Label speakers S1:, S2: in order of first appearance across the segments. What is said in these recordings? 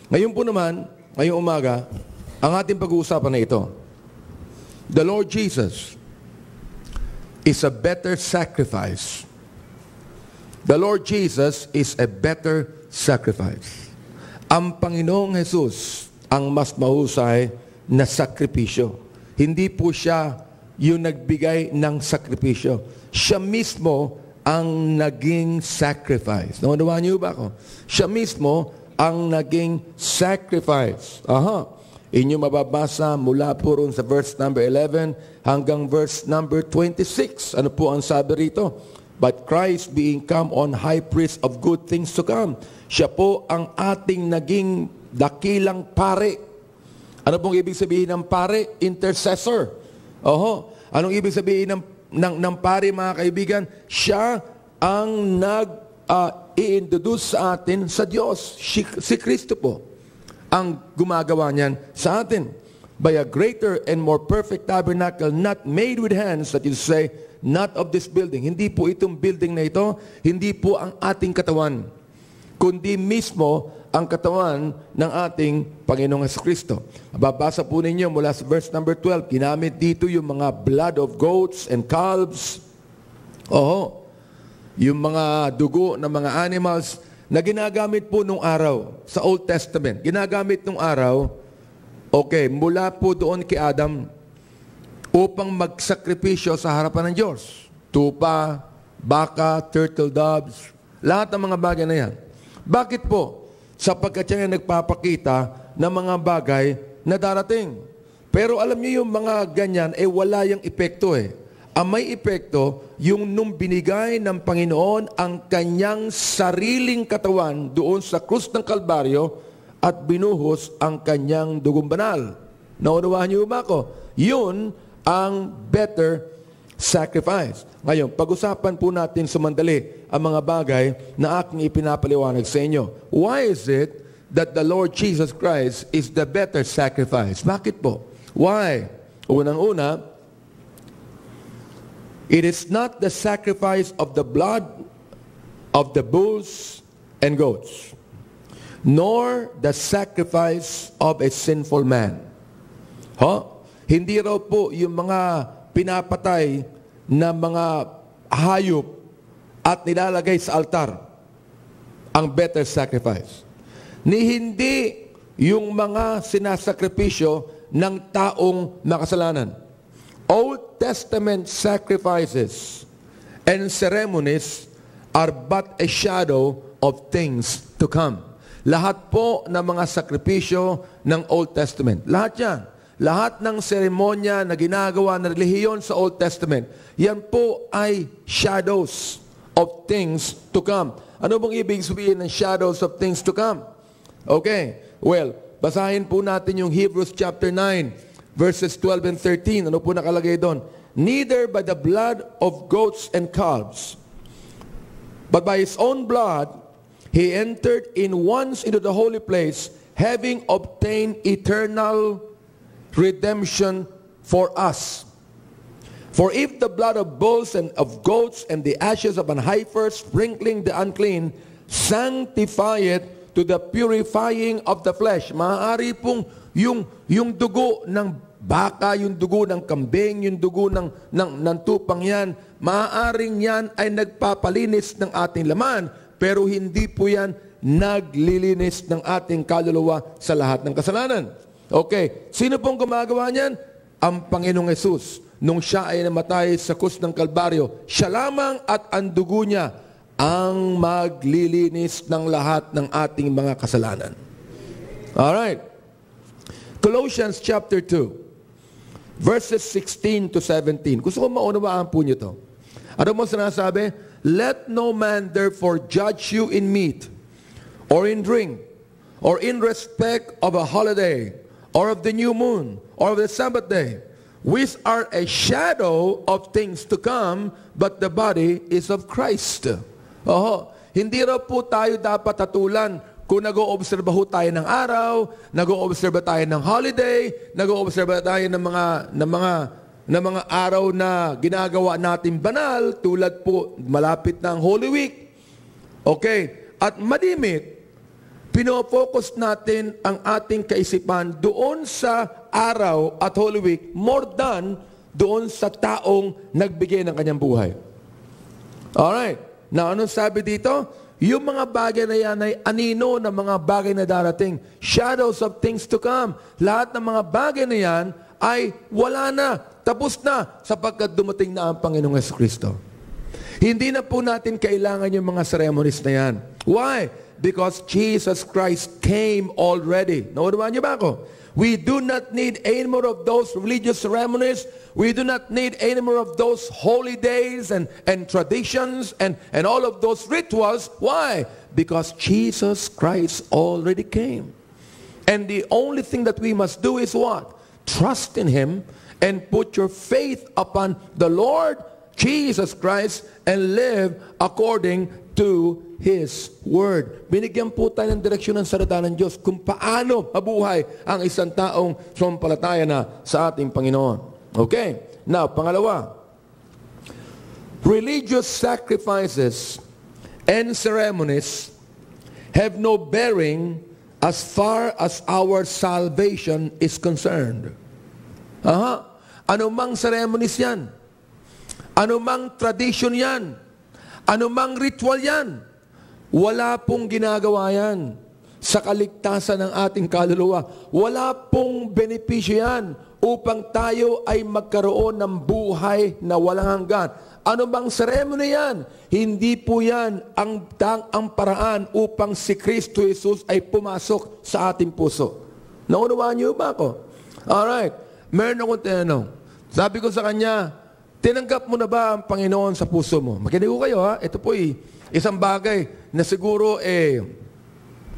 S1: Ngayon po naman, ngayong umaga, ang ating pag-uusapan na ito, the Lord Jesus is a better sacrifice. The Lord Jesus is a better sacrifice. Ang Panginoong Jesus ang mas mahusay na sakripisyo. Hindi po siya yung nagbigay ng sakripisyo. Siya mismo ang naging sacrifice. Naunawaan niyo ba ako? Siya mismo ang naging sacrifice. Inyo mababasa mula po ron sa verse number 11 hanggang verse number 26. Ano po ang sabi rito? But Christ being come on high priest of good things to come. Siya po ang ating naging dakilang pare. Ano pong ibig sabihin ng pare? Intercessor. Anong ibig sabihin ng pare, mga kaibigan? Siya ang i-introduce sa atin sa Diyos. Si Kristo po ang gumagawa niyan sa atin. By a greater and more perfect tabernacle, not made with hands, that is to say, not of this building. Hindi po itong building na ito, hindi po ang ating katawan, kundi mismo ang katawan ng ating Panginoong Jesucristo. Babasa po ninyo mula sa verse number 12, ginamit dito yung mga blood of goats and calves. Yung mga dugo ng mga animals na ginagamit po nung araw sa Old Testament. Ginagamit nung araw, mula po doon kay Adam upang magsakripisyo sa harapan ng Diyos. Tupa, baka, turtle doves, lahat ng mga bagay na yan. Bakit po? Sapagkat siya nagpapakita ng mga bagay na darating. Pero alam niyo yung mga ganyan, wala yung epekto Ang may epekto, yung nung binigay ng Panginoon ang kanyang sariling katawan doon sa krus ng Kalbaryo at binuhos ang kanyang dugong banal. Naunawaan niyo ba ako? Yun ang better sacrifice. Ngayon, pag-usapan po natin sumandali ang mga bagay na aking ipinapaliwanag sa inyo. Why is it that the Lord Jesus Christ is the better sacrifice? Bakit po? Why? Unang-una, it is not the sacrifice of the blood of the bulls and goats, nor the sacrifice of a sinful man. Hindi raw po yung mga pinapatay na mga hayop at nilalagay sa altar ang better sacrifice. Hindi yung mga sinasakripisyo ng taong makasalanan. Old Testament sacrifices and ceremonies are but a shadow of things to come. Lahat po ng mga sakripisyo ng Old Testament. Lahat yan. Lahat ng seremonya na ginagawa ng relihiyon sa Old Testament, yan po ay shadows of things to come. Ano bang ibig sabihin ng shadows of things to come? Basahin po natin yung Hebrews chapter 9, verses 12 and 13. Ano po nakalagay doon? Neither by the blood of goats and calves, but by His own blood, He entered in once into the holy place, having obtained eternal redemption for us. For if the blood of bulls and of goats and the ashes of an heifer sprinkling the unclean sanctifieth to the purifying of the flesh. Maaari pong yung dugo ng baka, yung dugo ng kambing, yung dugo ng tupang yan, maaaring yan ay nagpapalinis ng ating laman, pero hindi po yan naglilinis ng ating kaluluwa sa lahat ng kasalanan. Sino pong gumagawa niyan? Ang Panginoong Hesus. Nung siya ay namatay sa krus ng Kalbaryo, siya lamang at ang dugo niya ang maglilinis ng lahat ng ating mga kasalanan. Alright. Colossians chapter 2, verses 16 to 17. Gusto ko maunawaan po niyo to. Ano mo sinasabi? Let no man therefore judge you in meat, or in drink, or in respect of a holiday, or of the new moon, or of the Sabbath day, which are a shadow of things to come, but the body is of Christ. Hindi raw po tayo dapat hatulan kung nag-oobserba ho tayo ng araw, nag-oobserba tayo ng holiday, nag-oobserba tayo ng mga araw na ginagawa natin banal, tulad po malapit ng Holy Week. At madimit. Pinofocus natin ang ating kaisipan doon sa araw at Holy Week more than doon sa taong nagbigay ng kanyang buhay. Alright. Now, anong sabi dito? Yung mga bagay na yan ay anino ng mga bagay na darating. Shadows of things to come. Lahat ng mga bagay na yan ay wala na. Tapos na sapagkat dumating na ang Panginoong Jesucristo. Hindi na po natin kailangan yung mga ceremonies na yan. Why? Because Jesus Christ came already. Naunawaan niyo ba ako? We do not need any more of those religious ceremonies. We do not need any more of those holy days and traditions and all of those rituals. Why? Because Jesus Christ already came. And the only thing that we must do is what? Trust in Him and put your faith upon the Lord Jesus Christ and live according to His Word. Binigyan po tayo ng direksyon ng salita ng Diyos kung paano mabuhay ang isang taong sumampalataya na sa ating Panginoon. Okay. Now, pangalawa, religious sacrifices and ceremonies have no bearing as far as our salvation is concerned. Anumang ceremonies yan, anumang tradition yan, anumang ritual yan, wala pong ginagawa yan sa kaligtasan ng ating kaluluwa. Wala pong benepisyo yan upang tayo ay magkaroon ng buhay na walang hanggan. Ano bang ceremony yan? Hindi po yan ang paraan upang si Kristo Jesus ay pumasok sa ating puso. Naunawaan niyo ba ako? Alright. Meron akong tinanong. Sabi ko sa kanya, tinanggap mo na ba ang Panginoon sa puso mo? Makinig ko kayo ha. Ito po isang bagay na siguro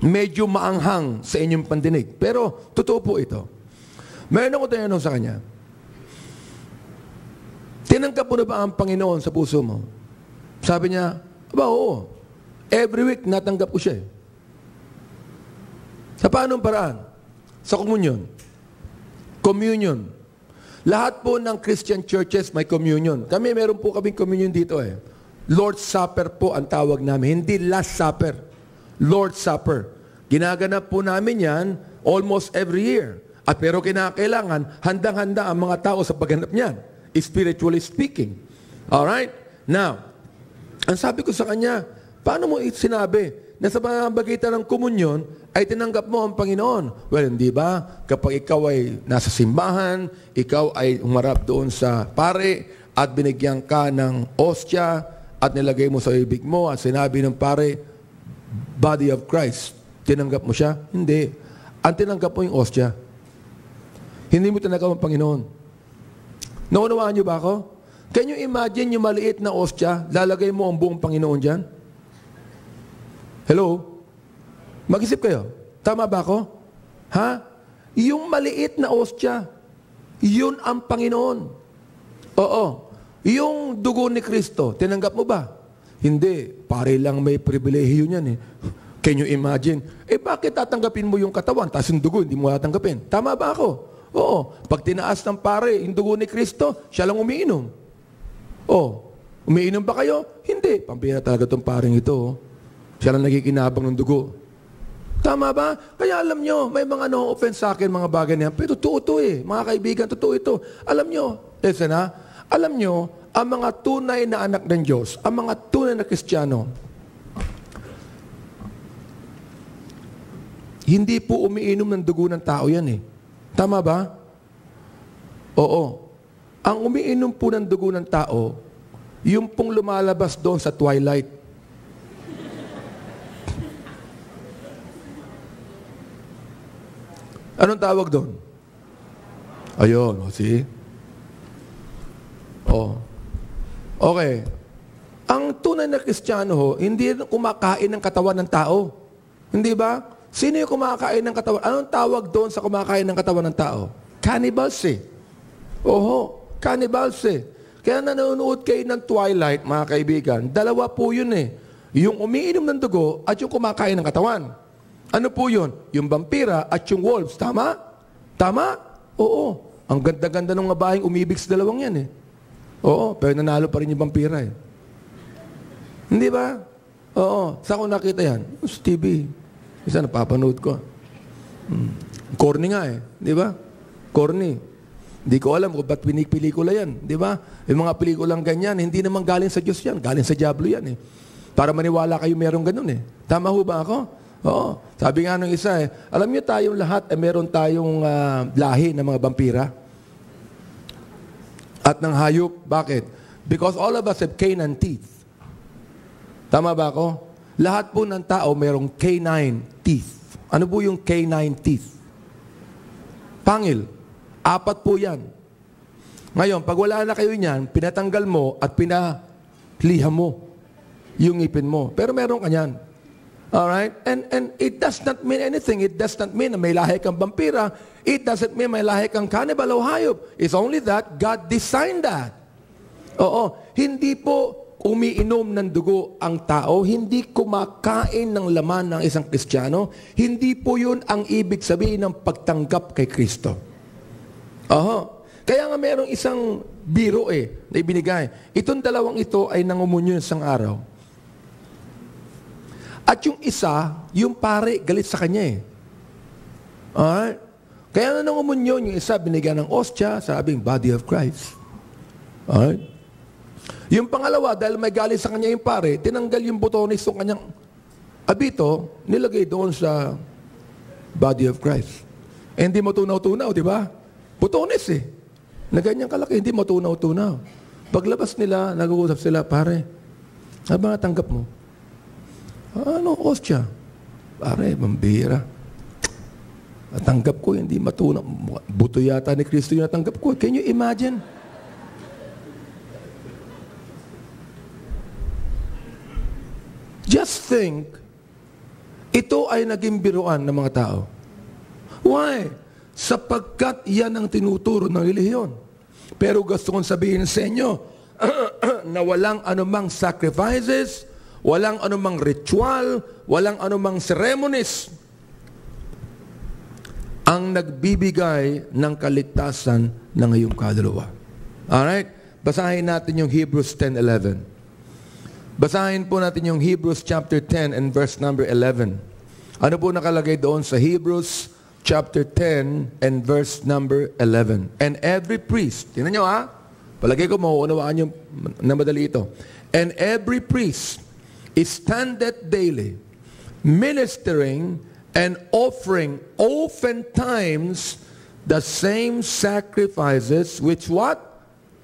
S1: medyo maanghang sa inyong pandinig. Pero totoo po ito. Meron akong tinanong sa kanya. Tinanggap mo na ba ang Panginoon sa puso mo? Sabi niya, oo. Every week natanggap ko siya. Sa paanong paraan? Sa communion. Communion. Lahat po ng Christian churches may communion. Kami, meron po kaming communion dito Lord's Supper po ang tawag namin. Hindi Last Supper. Lord's Supper. Ginaganap po namin yan almost every year. At pero kinakailangan, handang-handa ang mga tao sa pagganap niyan. Spiritually speaking. Alright? Now, ang sabi ko sa kanya, paano mo sinabi na sa pamamagitan ng komunyon ay tinanggap mo ang Panginoon? Well, hindi ba? Kapag ikaw ay nasa simbahan, ikaw ay umarap doon sa pare at binigyan ka ng ostya at nilagay mo sa ibig mo at sinabi ng pare, body of Christ. Tinanggap mo siya? Hindi. Ang tinanggap mo yung ostya. Hindi mo tinanggap ang Panginoon. Naunawaan niyo ba ako? Can you imagine yung maliit na ostya, lalagay mo ang buong Panginoon dyan? Hello? Mag-isip kayo. Tama ba ako? Ha? Yung maliit na ostya, yun ang Panginoon. Oo. Yung dugo ni Kristo, tinanggap mo ba? Hindi. Pare lang may pribilehiyo niyan Can you imagine? Bakit tatanggapin mo yung katawan, tapos yung dugo, hindi mo tatanggapin? Tama ba ako? Oo. Pag tinaas ng pare, yung dugo ni Kristo, siya lang umiinom. Umiinom ba kayo? Hindi. Pambira talaga itong paring ito. Siya lang nakikinabang ng dugo. Tama ba? Kaya alam nyo, may mga no-offense sa akin, mga bagay niyan. Pero totoo ito Mga kaibigan, totoo ito. Alam nyo, listen alam nyo, ang mga tunay na anak ng Diyos, ang mga tunay na Kristiyano, hindi po umiinom ng dugo ng tao yan Tama ba? Oo. Ang umiinom po ng dugo ng tao, yung pong lumalabas doon sa twilight. Anong tawag doon? Ayun, see? Okay. Ang tunay na Kristiyano hindi kumakain ng katawan ng tao. Hindi ba? Sino yung kumakain ng katawan? Anong tawag doon sa kumakain ng katawan ng tao? Cannibals cannibals Kaya nanonood kayo ng Twilight, mga kaibigan, dalawa po yun Yung umiinom ng dugo at yung kumakain ng katawan. Ano po yun? Yung vampira at yung wolves. Tama? Tama? Oo. Ang ganda-ganda ng babaeng umibig sa dalawang yan Oo, pero nanalo pa rin yung vampira Hindi ba? Oo. Saan ko nakita yan? Sa TV. Isa napapanood ko. Corny nga eh. Di ba? Corny. Hindi ko alam kung ba't pinipelikula yan. Di ba? Yung mga pelikulang ganyan, hindi naman galing sa Diyos yan. Galing sa Diablo yan eh. Para maniwala kayo merong ganun eh. Tama ho ba ako? Oo. Sabi nga nung isa eh, alam niyo tayong lahat, meron tayong lahi ng mga vampira. At ng hayop. Bakit? Because all of us have canine teeth. Tama ba ako? Lahat po ng tao merong canine teeth. Ano po yung canine teeth? Pangil. 4 po yan. Ngayon, pag wala na kayo niyan, pinatanggal mo at pinaliha mo yung ngipin mo. Pero meron ka niyan. Alright? And it does not mean anything. It does not mean na may lahi kang vampira. It doesn't mean may lahi kang cannibal o hayop. It's only that God designed that. Oo. Hindi po umiinom ng dugo ang tao, hindi kumakain ng laman ng isang Kristiyano, hindi po yun ang ibig sabihin ng pagtanggap kay Kristo. Oho. Kaya nga merong isang biro na ibinigay. Itong dalawang ito ay nangumunyo isang araw. At yung isa, yung pare, galit sa kanya Alright? Kaya nga nangumunyo, yung isa binigyan ng ostya, sabing body of Christ. Alright? Yung pangalawa, dahil may galit sa kanya yung pare, tinanggal yung butones ng kanyang abito, nilagay doon sa body of Christ. Hindi mo tunaw-tunaw, di ba? Butones na ganyan kalaki, hindi mo tunaw-tunaw. Paglabas nila, nag-uusap sila, pare, ano ba natanggap mo? Ano, ostya? Pare, mambira. Natanggap ko, hindi matunaw. Buto yata ni Kristo yung natanggap ko. Can you imagine? Just think, ito ay naging biruan ng mga tao. Why? Sapagkat yan ang tinuturo ng relihiyon. Pero gusto kong sabihin sa inyo, na walang anumang sacrifices, walang anumang ritual, walang anumang ceremonies ang nagbibigay ng kaligtasan ng iyong kaluluwa. Alright? Basahin natin yung Hebrews 10:11. Basahin po natin yung Hebrews chapter 10 and verse number 11. Ano po nakalagay doon sa Hebrews chapter 10 and verse number 11? And every priest, tingnan nyo palagay ko mauunawaan nyo na madali ito. And every priest is standeth daily, ministering and offering oftentimes the same sacrifices which what?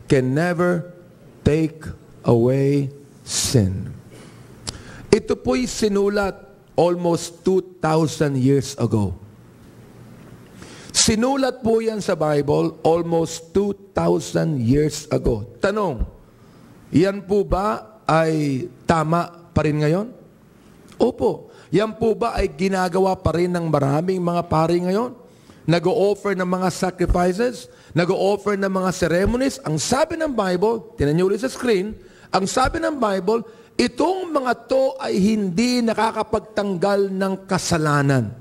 S1: Can never take away sin. Ito po'y sinulat almost 2,000 years ago. Sinulat po yan sa Bible almost 2,000 years ago. Tanong, yan po ba ay tama pa rin ngayon? Opo. Yan po ba ay ginagawa pa rin ng maraming mga pari ngayon? Nag-o-offer ng mga sacrifices? Nag-o-offer ng mga ceremonies? Ang sabi ng Bible, tinan niyo ulit sa screen, ang sabi ng Bible, itong mga to ay hindi nakakapagtanggal ng kasalanan.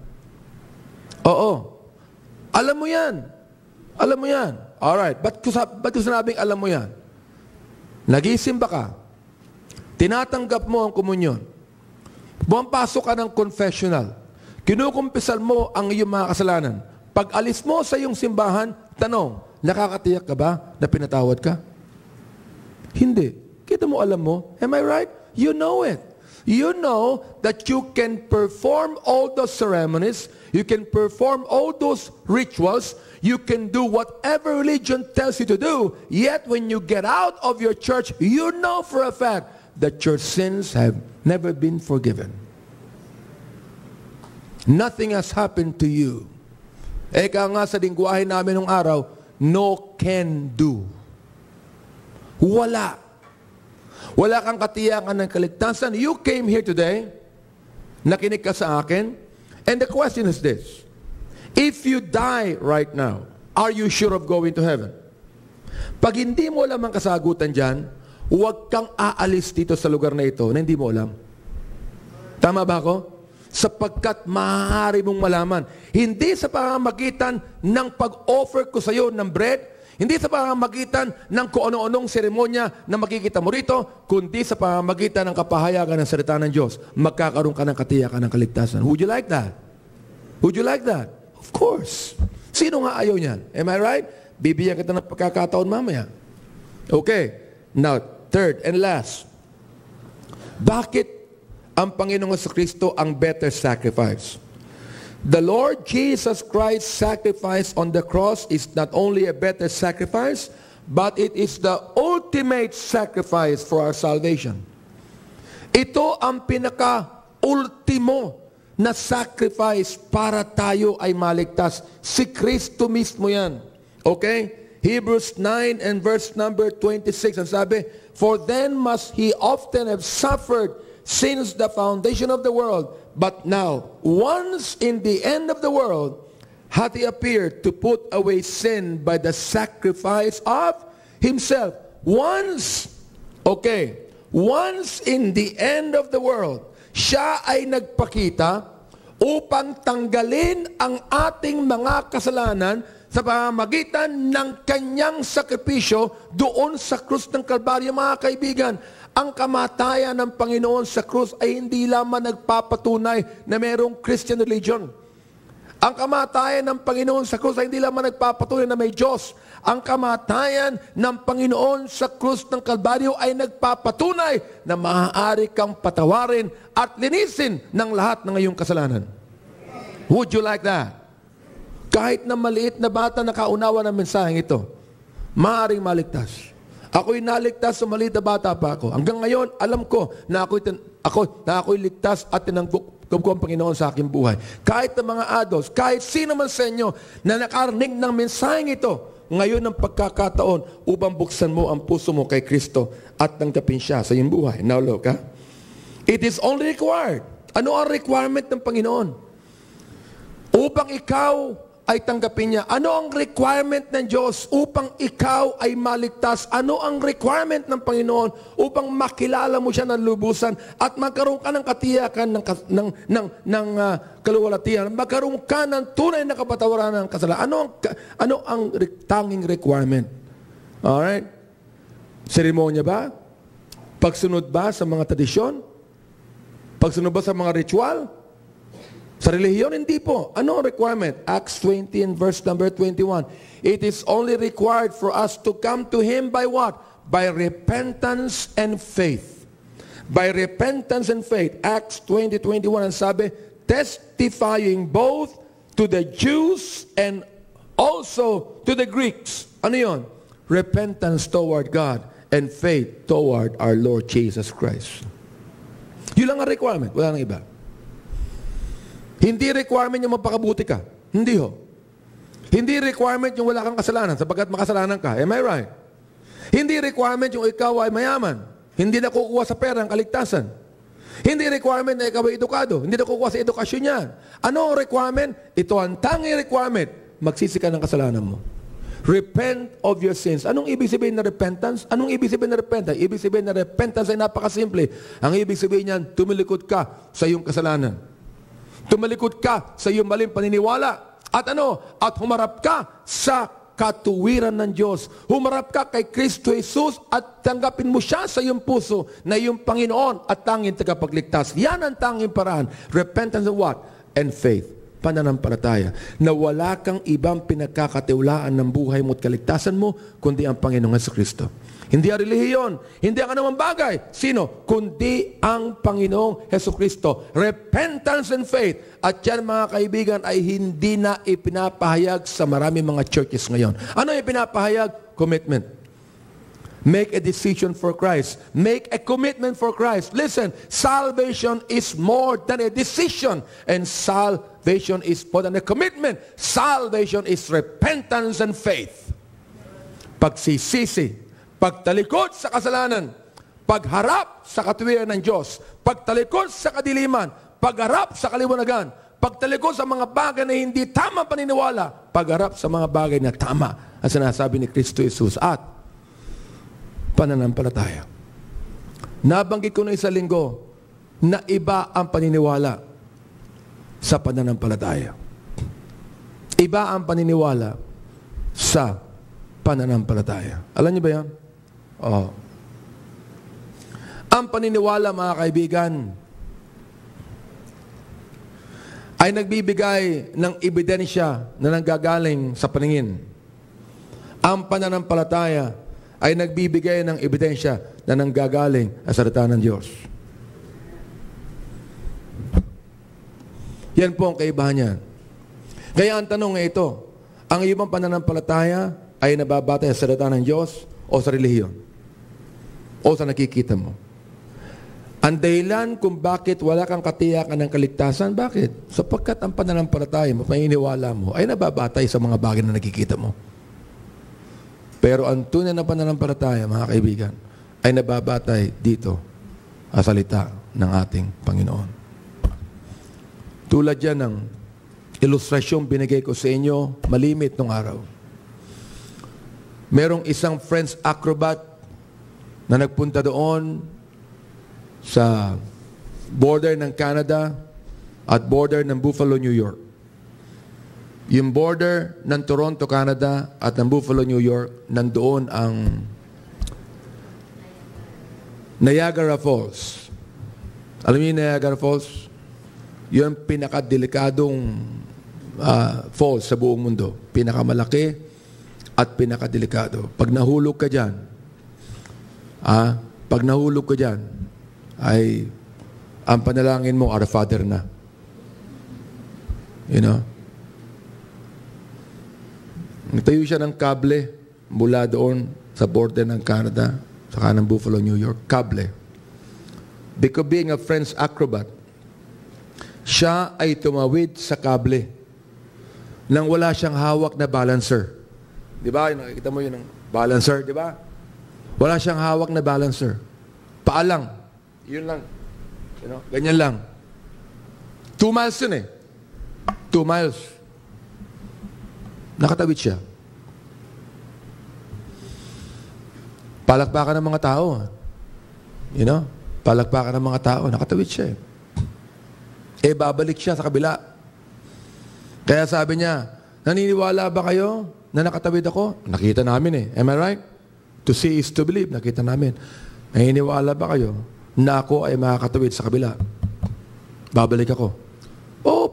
S1: Oo. Alam mo yan. Alam mo yan. Alright. Ba't ko sinabing alam mo yan? Nag-isimba ka. Tinatanggap mo ang komunyon. Bumapasok ka ng confessional. Kinukumpisal mo ang iyong mga kasalanan. Pag alis mo sa iyong simbahan, tanong, nakakatiyak ka ba na pinatawad ka? Hindi. Kita mo, alam mo. Am I right? You know it. You know that you can perform all those ceremonies, you can perform all those rituals, you can do whatever religion tells you to do, yet when you get out of your church, you know for a fact that your sins have never been forgiven. Nothing has happened to you. Eka nga sa lingwahe namin nung araw, no can do. Wala. Wala kang katiyakan ng kaligtasan. You came here today, nakinig ka sa akin, and the question is this, if you die right now, are you sure of going to heaven? Pag hindi mo alam ang kasagutan dyan, huwag kang aalis dito sa lugar na ito na hindi mo alam. Tama ba ako? Sapagkat maaari mong malaman. Hindi sa pamamagitan ng pag-offer ko sa iyo ng bread, Hindi sa pamamagitan ng kung ano-anong seremonya na makikita mo rito, kundi sa pamamagitan ng kapahayagan ng salita ng Diyos. Magkakaroon ka ng katiyakan ng kaligtasan. Would you like that? Would you like that? Of course. Sino nga ayaw niyan? Am I right? Bibigyan kita ng pagkakataon mamaya. Okay. Now, third and last. Bakit ang Panginoong Kristo ang better sacrifice? The Lord Jesus Christ's sacrifice on the cross is not only a better sacrifice, but it is the ultimate sacrifice for our salvation. Ito ang pinaka-ultimo na sacrifice para tayo ay maligtas. Si Kristo mismo yan. Okay? Hebrews 9 and verse number 26. Ang sabi, for then must he often have suffered since the foundation of the world. But now, once in the end of the world, hath he appeared to put away sin by the sacrifice of himself. Once, okay, once in the end of the world, siya ay nagpakita upang tanggalin ang ating mga kasalanan sa pamamagitan ng kanyang sakripisyo doon sa krus ng Kalbaryo. Mga kaibigan, ang kamatayan ng Panginoon sa krus ay hindi lamang nagpapatunay na mayroong Christian religion. Ang kamatayan ng Panginoon sa krus ay hindi lamang nagpapatunay na may Diyos. Ang kamatayan ng Panginoon sa krus ng Kalbaryo ay nagpapatunay na maaari kang patawarin at linisin ng lahat ng iyong kasalanan. Would you like that? Kahit na maliit na bata nakaunawa ng mensaheng ito, maaaring maligtas. Ako'y naligtas sa maliit na bata pa ako. Hanggang ngayon, alam ko na ako'y ligtas at tinanggap ko ang Panginoon sa aking buhay. Kahit na mga adults, kahit sino man sa inyo na nakarinig ng mensaheng ito, ngayon ang pagkakataon upang buksan mo ang puso mo kay Kristo at tanggapin siya sa iyong buhay. Now look, it is only required. Ano ang requirement ng Panginoon? Upang ikaw ay tanggapin niya. Ano ang requirement ng Diyos upang ikaw ay maligtas? Ano ang requirement ng Panginoon upang makilala mo siya ng lubusan at magkaroon ka ng katiyakan ng kaluwalhatian? Magkaroon ka ng tunay na kapatawaran ng kasalanan. Ano ang tanging requirement? Alright? Seremonya ba? Pagsunod ba sa mga tradisyon? Pagsunod ba sa mga ritual? Sa relihiyon, hindi po. Ano ang requirement? Acts 20 and verse number 21. It is only required for us to come to Him by what? By repentance and faith. By repentance and faith. Acts 20:21 ang sabi, testifying both to the Jews and also to the Greeks. Ano yun? Repentance toward God and faith toward our Lord Jesus Christ. Yun lang ang requirement. Wala nang iba. Hindi requirement yung magpakabuti ka. Hindi ho. Hindi requirement yung wala kang kasalanan sapagkat makasalanan ka. Am I right? Hindi requirement yung ikaw ay mayaman. Hindi na kukuha sa pera ang kaligtasan. Hindi requirement na ikaw ay edukado. Hindi na kukuha sa edukasyon yan. Ano ang requirement? Ito ang tanging requirement. Magsisi ka ng kasalanan mo. Repent of your sins. Anong ibig sabihin na repentance? Anong ibig sabihin na repentance? Ibig sabihin na repentance ay napakasimple. Ang ibig sabihin niyan, tumilikod ka sa iyong kasalanan. Tumalikod ka sa iyong maling paniniwala. At ano? At humarap ka sa katuwiran ng Diyos. Humarap ka kay Kristo Jesus at tanggapin mo siya sa iyong puso na iyong Panginoon at tanging tagapagligtas. Yan ang tanging paraan. Repentance and what? And faith. Pananampalataya. Na wala kang ibang pinagkakatiwalaan ng buhay mo at kaligtasan mo, kundi ang Panginoong Jesucristo. Hindi ang relihiyon, hindi ang anumang bagay. Sino? Kundi ang Panginoong Jesucristo. Repentance and faith. At yan mga kaibigan ay hindi na ipinapahayag sa maraming mga churches ngayon. Ano yung ipinapahayag? Commitment. Make a decision for Christ. Make a commitment for Christ. Listen, salvation is more than a decision. And salvation is more than a commitment. Salvation is repentance and faith. Pagsisisi. Pagtalikod sa kasalanan, pagharap sa katuwiran ng Diyos, pagtalikod sa kadiliman, pagharap sa kaliwanagan, pagtalikod sa mga bagay na hindi tama paniniwala, pagharap sa mga bagay na tama ang sinasabi ni Kristo Jesus at pananampalataya. Nabanggit ko na isang linggo na iba ang paniniwala sa pananampalataya. Iba ang paniniwala sa pananampalataya. Alam niyo ba yan? Oo. Ang paniniwala, mga kaibigan, ay nagbibigay ng ebidensya na nanggagaling sa paningin. Ang pananampalataya ay nagbibigay ng ebidensya na nanggagaling sa salita ng Diyos. Yan po ang kaibahan niyan. Kaya ang tanong ay ito, ang iyong pananampalataya ay nababatay sa salita ng Diyos o sa relihiyon? O sa nakikita mo? Ang dahilan kung bakit wala kang katiyakan ng kaligtasan, bakit? Sapagkat ang pananampalataya mo, paniniwala mo, ay nababatay sa mga bagay na nakikita mo. Pero ang tunay na pananampalataya, mga kaibigan, ay nababatay dito sa salita ng ating Panginoon. Tulad yan ng ilustrasyong binigay ko sa inyo, malimit nung araw. Merong isang French acrobat na nagpunta doon sa border ng Canada at border ng Buffalo, New York. Yung border ng Toronto, Canada at ng Buffalo, New York, nandoon ang Niagara Falls. Alam niyo yung Niagara Falls? Yun ang pinakadelikadong falls sa buong mundo. Pinakamalaki at pinakadelikado. Pag nahulog ka dyan, ay ang panalangin mo, Our Father na. You know? Nagtayo siya ng kable mula doon sa border ng Canada, sa kanang Buffalo, New York. Kable. Because being a French acrobat, siya ay tumawid sa kable nang wala siyang hawak na balancer. Di ba? Nakikita mo yun ng balancer, di ba? Wala siyang hawak na balancer. Paalang. Yun lang. You know, ganyan lang. 2 miles yun eh. 2 miles. Nakatawid siya. Palakpakan ng mga tao. You know? Palakpakan ng mga tao. Nakatawid siya eh. Babalik siya sa kabila. Kaya sabi niya, naniniwala ba kayo na nakatawid ako? Nakita namin eh. Am I right? To see is to believe. Nakita namin. Naniniwala ba kayo na ako ay makakatawid sa kabila? Babalik ako.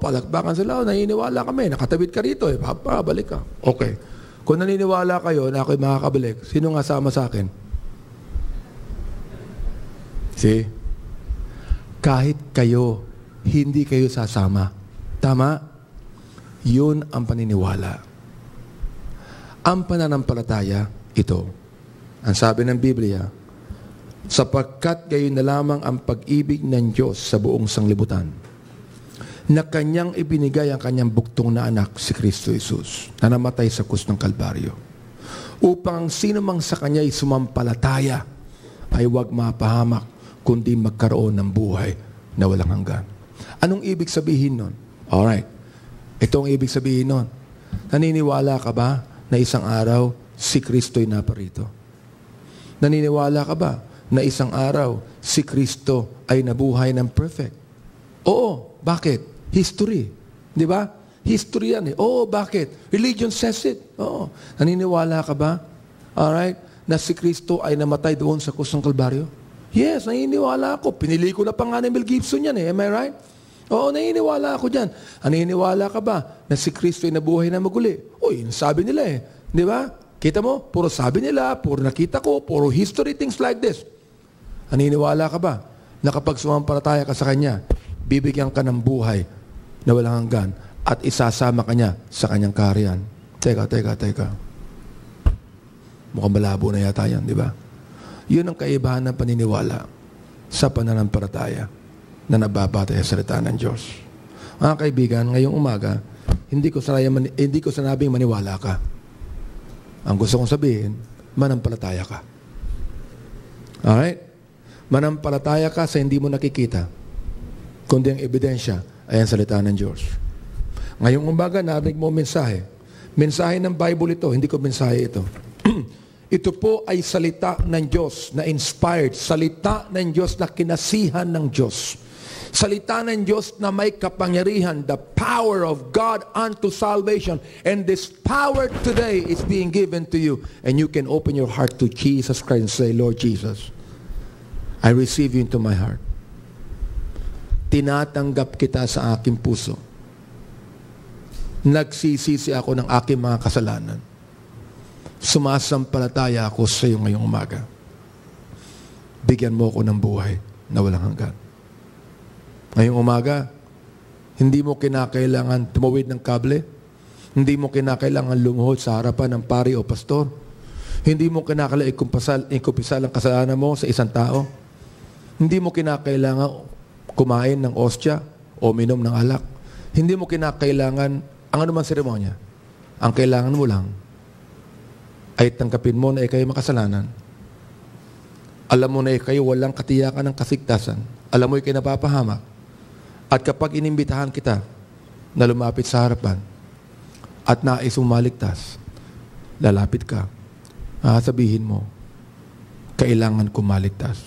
S1: Palakpakan sila. Naniniwala kami. Nakatawid ka rito eh. Babalik ka. Okay. Kung naniniwala kayo na ako ay makakabalik, sino nga sama sa akin? See? Kahit kayo, hindi kayo sasama. Tama? Yun ang paniniwala. Ang pananampalataya, ito. Ang sabi ng Biblia, sapagkat gayon na lamang ang pag-ibig ng Diyos sa buong sanglibutan, na Kanyang ibinigay ang Kanyang buktong na anak, si Kristo Jesus, na namatay sa krus ng Kalbaryo, upang ang sino mang sa Kanya ay sumampalataya ay huwag mapahamak, kundi magkaroon ng buhay na walang hanggan. Anong ibig sabihin nun? Alright. Ito ang ibig sabihin nun. Naniniwala ka ba na isang araw si Kristo'y naparito? Naniniwala ka ba na isang araw si Kristo ay nabuhay ng perfect? Oo. Bakit? History. Di ba? History yan eh. Oo. Bakit? Religion says it. Oo. Naniniwala ka ba? Alright? Na si Kristo ay namatay doon sa krus ng Kalbaryo? Yes, naniniwala ako. Pinili ko na pa nga ni Mel Gibson yan eh. Am I right? Oo, naniniwala ako dyan. Naniniwala ka ba na si Kristo ay nabuhay na maguli? Uy, sabi nila eh. Di ba? Kita mo? Puro sabi nila, puro nakita ko, puro history, things like this. Naniniwala ka ba na kapag sumampalataya ka sa Kanya, bibigyan ka ng buhay na walang hanggan at isasama ka niya sa Kanyang kaharian? Teka. Mukhang malabo na yata yan, di ba? Yun ang kaibahan ng paniniwala sa pananampalataya na nababatay sa salita ng Diyos. Mga kaibigan, ngayong umaga, hindi ko sanabing maniwala ka. Ang gusto kong sabihin, manampalataya ka. Alright? Manampalataya ka sa hindi mo nakikita, kundi ang ebidensya ay ang salita ng Diyos. Ngayong umaga, narinig mo mensahe. Mensahe ng Bible ito, hindi ko mensahe ito. Ito po ay salita ng Diyos na inspired, salita ng Diyos na kinasihan ng Diyos. Salita ng Diyos na may kapangyarihan, the power of God unto salvation. And this power today is being given to you. And you can open your heart to Jesus Christ and say, Lord Jesus, I receive you into my heart. Tinatanggap kita sa aking puso. Nagsisisi ako ng aking mga kasalanan. Sumasampalataya ako sa iyo ngayong umaga. Bigyan mo ako ng buhay na walang hanggan. Ngayong umaga, hindi mo kinakailangan tumawid ng kable. Hindi mo kinakailangan lumuhod sa harapan ng pari o pastor. Hindi mo kinakailangan ikumpisa ang kasalanan mo sa isang tao. Hindi mo kinakailangan kumain ng ostya o minom ng alak. Hindi mo kinakailangan ang anumang seremonya. Ang kailangan mo lang ay tanggapin mo na ikaw makasalanan. Alam mo na ikaw walang katiyakan ng kasigtasan. Alam mo ikaw napapahamak. At kapag inimbitahan kita na lumapit sa harapan at nais umaligtas, lalapit ka. Sabihin mo, kailangan kumaligtas.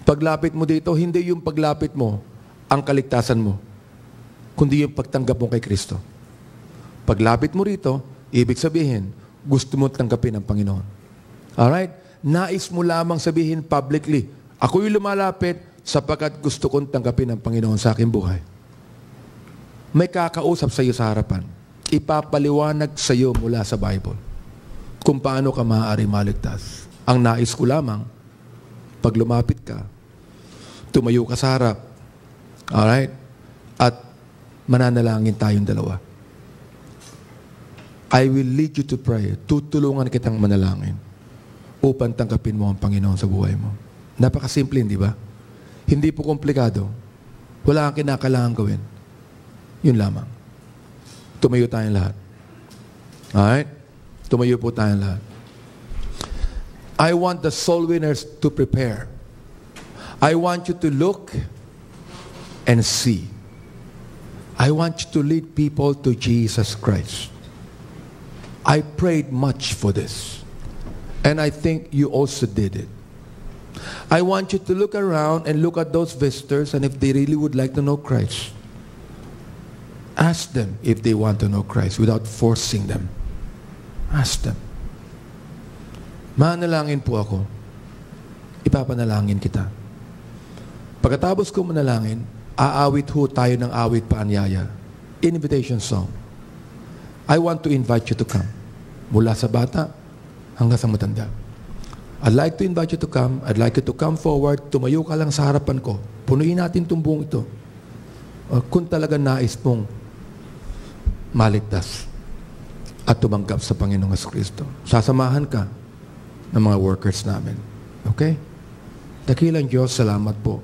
S1: Paglapit mo dito, hindi yung paglapit mo ang kaligtasan mo, kundi yung pagtanggap mo kay Kristo. Paglapit mo rito, ibig sabihin, gusto mo tanggapin ang Panginoon. Alright? Nais mo lamang sabihin publicly, ako'y lumalapit sapagkat gusto kong tanggapin ang Panginoon sa aking buhay. May kakausap sa iyo sa harapan. Ipapaliwanag sa iyo mula sa Bible kung paano ka maaari maligtas. Ang nais ko lamang, pag lumapit ka, tumayo ka sa harap. Alright? At mananalangin tayong dalawa. I will lead you to pray. Tutulungan kitang manalangin upang tanggapin mo ang Panginoon sa buhay mo. Napakasimple, di ba? Hindi po komplikado. Wala kang kinakailangan gawin. Yun lamang. Tumayo tayong lahat. Alright? Tumayo po tayong lahat. I want the soul winners to prepare. I want you to look and see. I want you to lead people to Jesus Christ. I prayed much for this. And I think you also did it. I want you to look around and look at those visitors, and if they really would like to know Christ, ask them if they want to know Christ without forcing them. Ask them. Manalangin po ako. Ipapanalangin kita. Pagkatapos ko manalangin, aawit ho tayo ng awit paanyaya. Invitation song. I want to invite you to come. Mula sa bata hanggang sa matanda. I'd like to invite you to come. I'd like you to come forward. Tumayo ka lang sa harapan ko. Punuin natin itong buong ito. Kung talaga nais mong maligtas at tumanggap sa Panginoong Kristo. Sasamahan ka ng mga workers namin. Okay? Dakilang Diyos, salamat po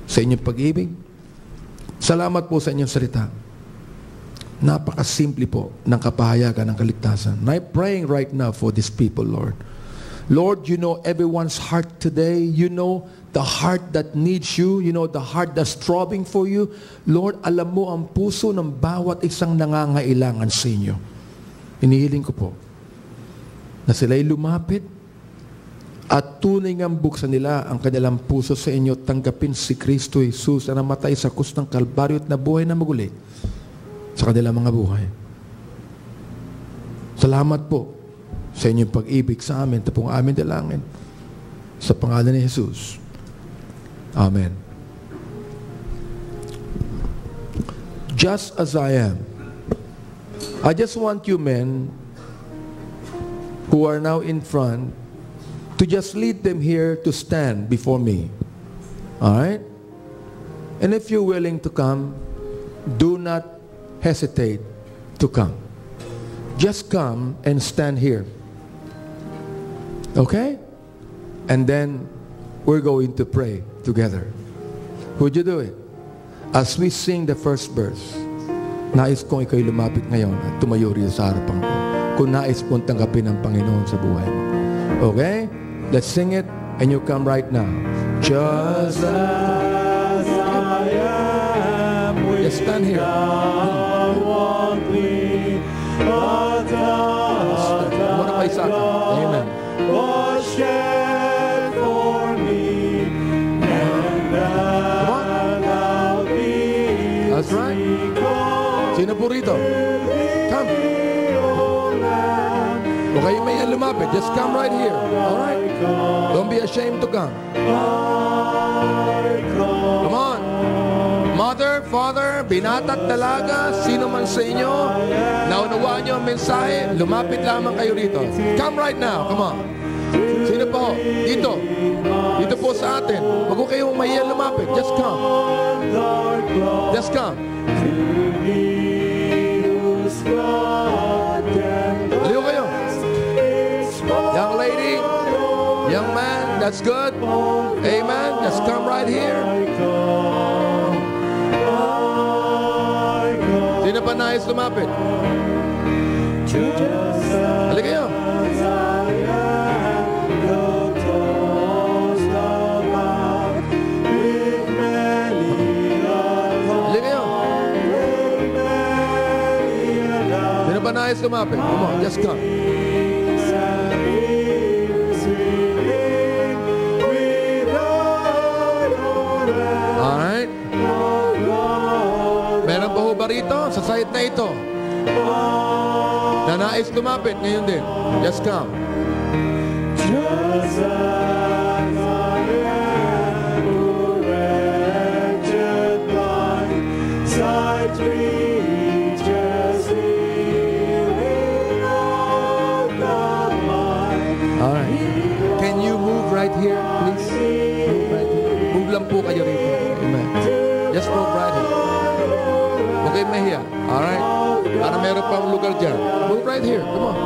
S1: sa inyong pag-ibig. Salamat po sa inyong salita. Napakasimple po ng kapahayagan ng kaligtasan. And I'm praying right now for these people, Lord. Lord, you know everyone's heart today. You know the heart that needs you. You know the heart that's throbbing for you. Lord, alam mo ang puso ng bawat isang nangangailangan sa inyo. Inihiling ko po na sila'y lumapit at tunay ngang buksan nila ang kanilang puso sa inyo, tanggapin si Kristo Jesus na namatay sa krus ng Kalbaryo at nabuhay na maguli sa kanilang mga buhay. Salamat po sa inyong pag-ibig sa amin. Ito pong amin dalangin. Sa pangalan ni Jesus. Amen. Just as I am, I just want you men who are now in front to just lead them here to stand before me. Alright? And if you're willing to come, do not hesitate to come. Just come and stand here. Okay? And then we're going to pray together. Would you do it? As we sing the first verse, nais kong ikaw'y lumapit ngayon at tumayo rin sa harapan ko. Kung nais mong tanggapin ang Panginoon sa buhay mo. Okay? Let's sing it and you come right now. Just as I am with just stand here. Muna kayo sa akin. Amen. Was shed for me, and come on. Sino po rito? Come. Kung kayo may lumapit, just come right here. Alright? Don't be ashamed to come. Come on. Mother, father, binata't dalaga, sino man sa inyo, naunawaan nyo ang mensahe, lumapit lamang kayo rito. Come right now. Come on. Sino po? Dito. Dito po sa atin. Wag ko kayong mahiya lumapit. Just come. Just come. Aliw kayo. Young lady, young man, that's good. Amen. Just come right here. Sino pa nais lumapit? Halika kayo. Nais lumapit. Come on, just come. Alright. Meron pa ho ba rito sa site na ito na nais lumapit ngayon din? Just come. Here, please. Move right here. Move lang po kayo rito. Amen. Just move right here. Okay, mahiya. Alright? Para meron pang lugar dyan. Move right here. Come on.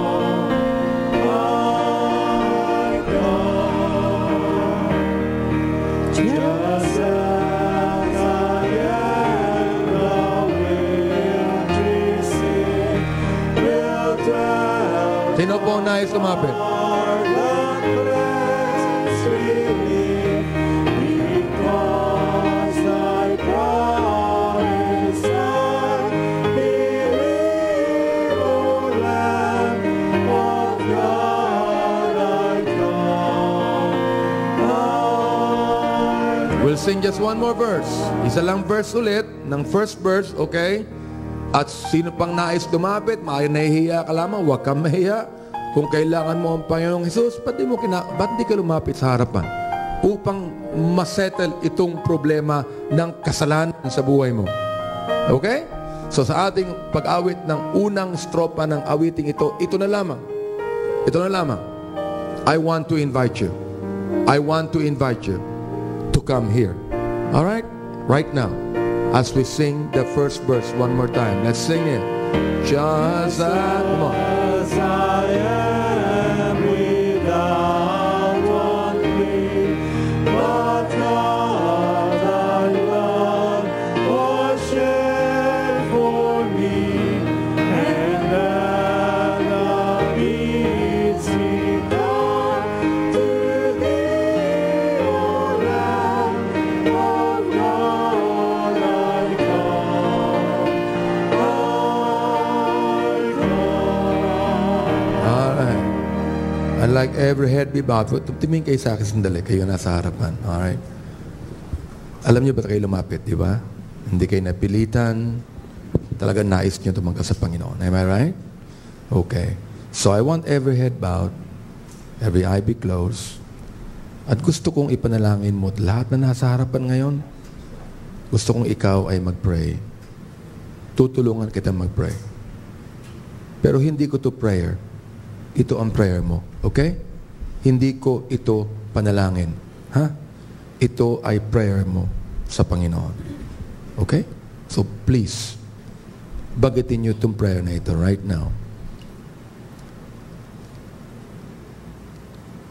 S1: Sino po ang nais lumapit? We'll sing just one more verse. Isa lang verse ulit ng first verse, okay? At sino pang nais lumapit, nahihiya ka lamang, huwag kang mahiya. Kung kailangan mo ang Panginoong Jesus, ba't di ka lumapit sa harapan? Upang masettle itong problema ng kasalanan sa buhay mo. Okay? So sa ating pag-awit ng unang stropa ng awiting ito, ito na lamang. Ito na lamang. I want to invite you. I want to invite you to come here. All right? Right now. As we sing the first verse one more time. Let's sing it. Just as, come on.
S2: As I am without one plea, but God thy blood was shed for me, and that thou bidst me come to thee, O Lamb of God, I come.
S1: Alright. I'd like every head be bowed. Tumingin kayo sa akin sandali. Kayo nasa harapan. Alright. Alam niyo ba kayo lumapit, di ba? Hindi kayo napilitan. Talagang nais niyo tumangga sa Panginoon. Am I right? Okay. So I want every head bowed, every eye be closed. At gusto kong ipanalangin mo lahat na nasa harapan ngayon. Gusto kong ikaw ay mag-pray. Tutulungan kita mag-pray. Pero hindi ko to prayer. Ito ang prayer mo. Okay? Hindi ko ito panalangin. Ha? Ito ay prayer mo sa Panginoon. Okay? So please, bagitin niyo itong prayer na ito right now.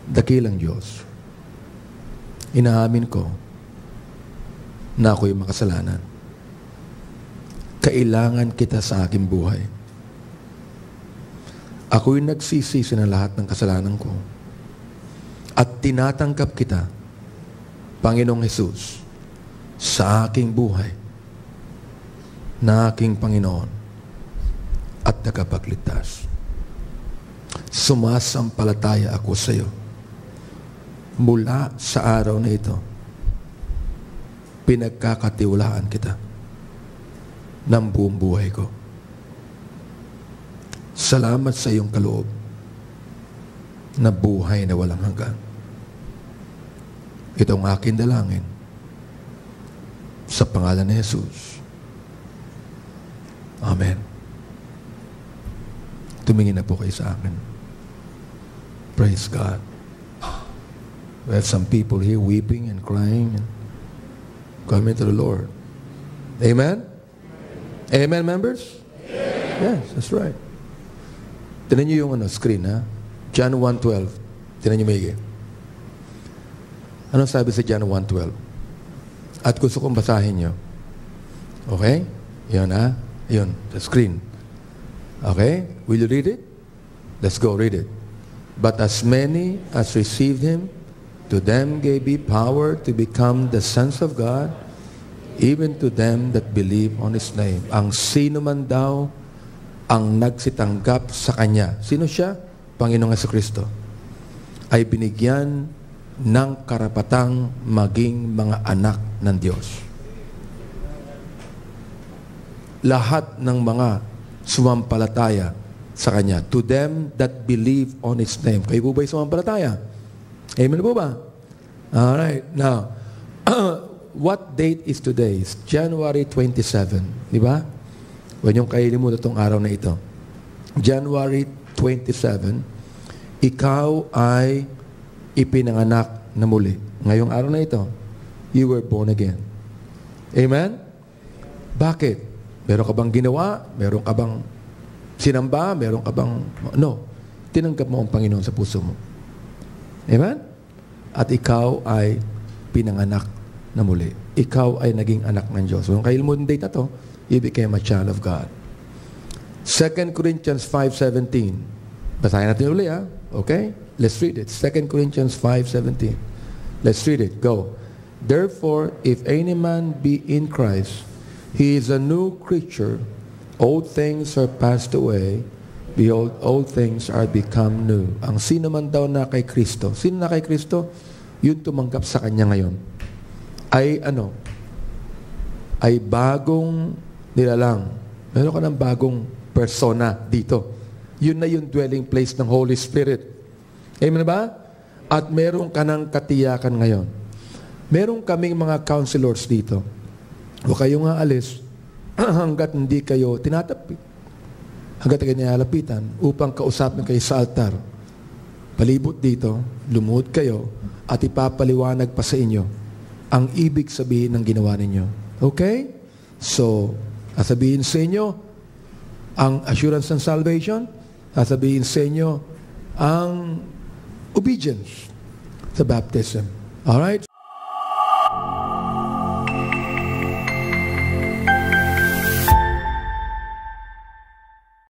S1: Dakilang Diyos, inaamin ko na ako'y makasalanan. Kailangan kita sa aking buhay. Ako'y nagsisisi ng lahat ng kasalanan ko. At tinatanggap kita, Panginoong Jesus, sa aking buhay, na aking Panginoon at tagapagligtas. Sumasampalataya ako sa iyo. Mula sa araw na ito, pinagkakatiwalaan kita ng buong buhay ko. Salamat sa iyong kaloob na buhay na walang hanggan. Ito ang aking dalangin sa pangalan ni Jesus. Amen. Tumingin na po kayo sa akin. Praise God. We have some people here weeping and crying and coming to the Lord. Amen? Amen, members? Yes, that's right. Tinan niyo yung screen, ha? John 1:12. Tinan niyo maigi. Ano sabi sa John 1:12? At gusto kong basahin niyo. Okay? Yan, ha? Yun, the screen. Okay? Will you read it? Let's go read it. But as many as received Him, to them gave He power to become the sons of God, even to them that believe on His name. Ang sino man daw ang nagsitanggap sa Kanya. Sino siya? Panginoong Jesucristo. Ay binigyan ng karapatang maging mga anak ng Diyos. Lahat ng mga sumampalataya sa Kanya. To them that believe on His name. Kayo po ba'y sumampalataya? Amen po ba? Alright. Now, what date is today? It's January 27. Di ba? Huwag niyong kailimutan itong araw na ito. January 27, ikaw ay ipinanganak na muli. Ngayong araw na ito, you were born again. Amen? Bakit? Meron ka bang ginawa? Meron ka bang sinamba? Meron ka bang... No. Tinanggap mo ang Panginoon sa puso mo. Amen? At ikaw ay pinanganak na muli. Ikaw ay naging anak ng Diyos. So, kung kayo mo date na to, you became a child of God. 2 Corinthians 5:17. Basahin natin ulit, ha? Okay? Let's read it. 2 Corinthians 5:17. Let's read it. Go. Therefore, if any man be in Christ, he is a new creature. Old things are passed away. Behold, all things are become new. Ang sino man daw na kay Kristo. Sino na kay Kristo? Yun tumanggap sa Kanya ngayon. Ay ano? Ay bagong nilalang. Meron ka ng bagong persona dito. Yun na yung dwelling place ng Holy Spirit. Amen ba? At meron ka ng katiyakan ngayon. Meron kaming mga counselors dito. Huwag kayong aalis hanggat hindi kayo tinatapit. Hanggat kayo nilalapitan upang kausapin kayo sa altar. Palibot dito, lumuhod kayo, at ipapaliwanag pa sa inyo ang ibig sabihin ng ginawa ninyo. Okay? So, sasabihin sa inyo ang assurance ng salvation, sasabihin sa inyo ang obedience sa baptism. Alright?